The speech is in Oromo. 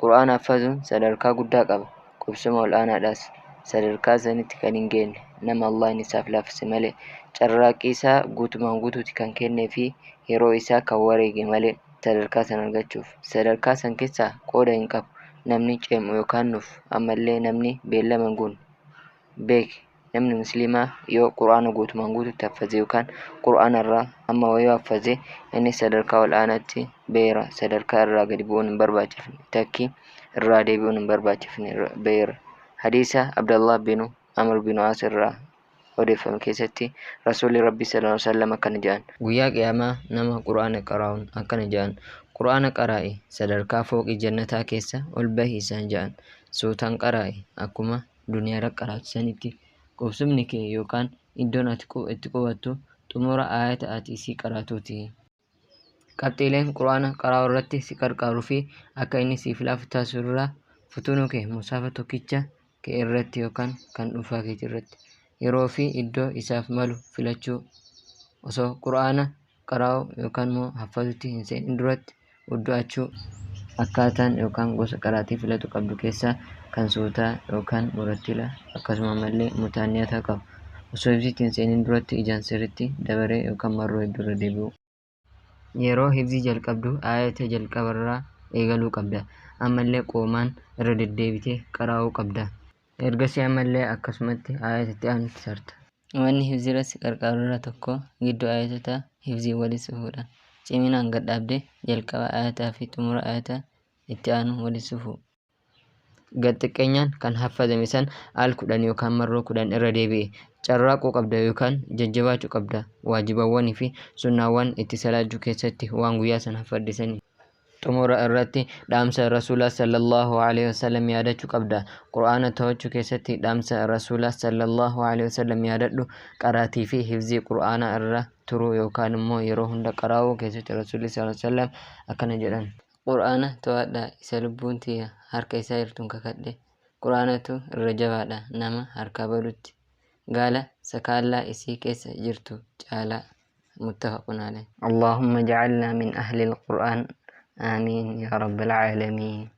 Qur'aana haffazuun sadarkaa guddaa qaba. Qubsuma ol'aanaadhaas sadarkaa sanitti kan hin geenye nama Allahn isaaf laaffise malee carraaqqii isaa guutumaan guutuutti kan kennee fi yeroo isaa kan wareege malee sadarkaa san argachuuf sadarkaa san keessaa qooda hin qabu. Namni ceemu yookaan nuuf ammallee namni beellama hin guunne beeki. Namni musliimaa yoo qur'aana guutumaan guutuutti haffaze yookaan qur'aana irraa hamma wayii haffaze inni sadarkaa ol'aanaatti beera. Sadarkaa irraa gadi bu'uun hin barbaachifne takkii irraa deebi'uun hin barbaachifne beera. Hadiisa Abdallah bin Amr bin As irraa odeeffame keessatti rasuulli Rabbii sallallahu alaihi wasallam akkana jedhan. Guyyaa qiyaamaa nama qur'aana qara'uun akkana jedhan. Qur'aana qaraa'i sadarkaa fooqii jannataa keessa ol bahi isaan jedhan. Suutaan qaraa'i akkuma duniyaa qaraatu sanitti qubsumni kee yookaan iddoon ati itti qubattu xumura aayata ati isii qaraatuuti. Qabxiileen qur'aana qaraa'uu irratti si qarqaaruu fi akka inni siif laafu taasisu irraa futuunuu kee musaafa tokkicha kee irratti yookaan kan dhuunfaa keetii irratti yeroo fi iddoo isaaf malu filachuu osoo qur'aana qaraa'uu yookaan immoo haffazuutti hin seenin duratti uddu'achuu akkaataan yookaan gosa qaraatii filatu qabdu keessaa kan suutaa yookaan murattila akkasuma mallee mutaanniyataa qabu. Osoo hifziitti hin seenin duratti ijaan sirriitti dabaree yookaan marroo hedduu irra deebi'u. Yeroo hifzii jalqabdu aayata jalqabarraa eegaluu qabda. Ammallee qoomaan irra deddeebitee qaraa'uu qabda. Ergasii ammallee akkasumatti aayata itti aanutti sarta. Wanni hifzii irratti qarqaaru irraa tokko gidduu aayatota hifzii walitti fufuudha. Ciminaan gad dhaabdee jalqaba aayataa fi xumura aayataa itti aanu walitti fufu. Gad xiqqeenyaan kan haffazame san al 10 yookaan marroo 10 irra deebi'e carraaquu qabda yookaan jajjabaachuu qabda. Waajibawwanii fi sunnaawwan itti salaachuu keessatti waan guyyaa san haffadhisanii. Xumura irratti dhaamsa rasuulaa sallallahu alaihi wasallam yaadachuu qabda. Qur'aana to'achuu keessatti dhaamsa rasuulaa sallallahu alaihi wasallam yaadadhu. Qaraatii fi hifzii qur'aanaa irra turuu yookaan immoo yeroo hunda qaraa'uu keessatti rasuulli sallallahu alaihi wasallam akkana jedhan. Qur'aana to'adhaa isa lubbuun tiyya harka isaa jirtuun kakadhe. Qur'aanatu irra jabaadha nama harkaa badutti. Gaala sakaallaa isii keessa jirtu caalaa. Muttafaqun alayh. Allahumma ja'alna min ahli al-Qur'aan. آمين يا رب العالمين.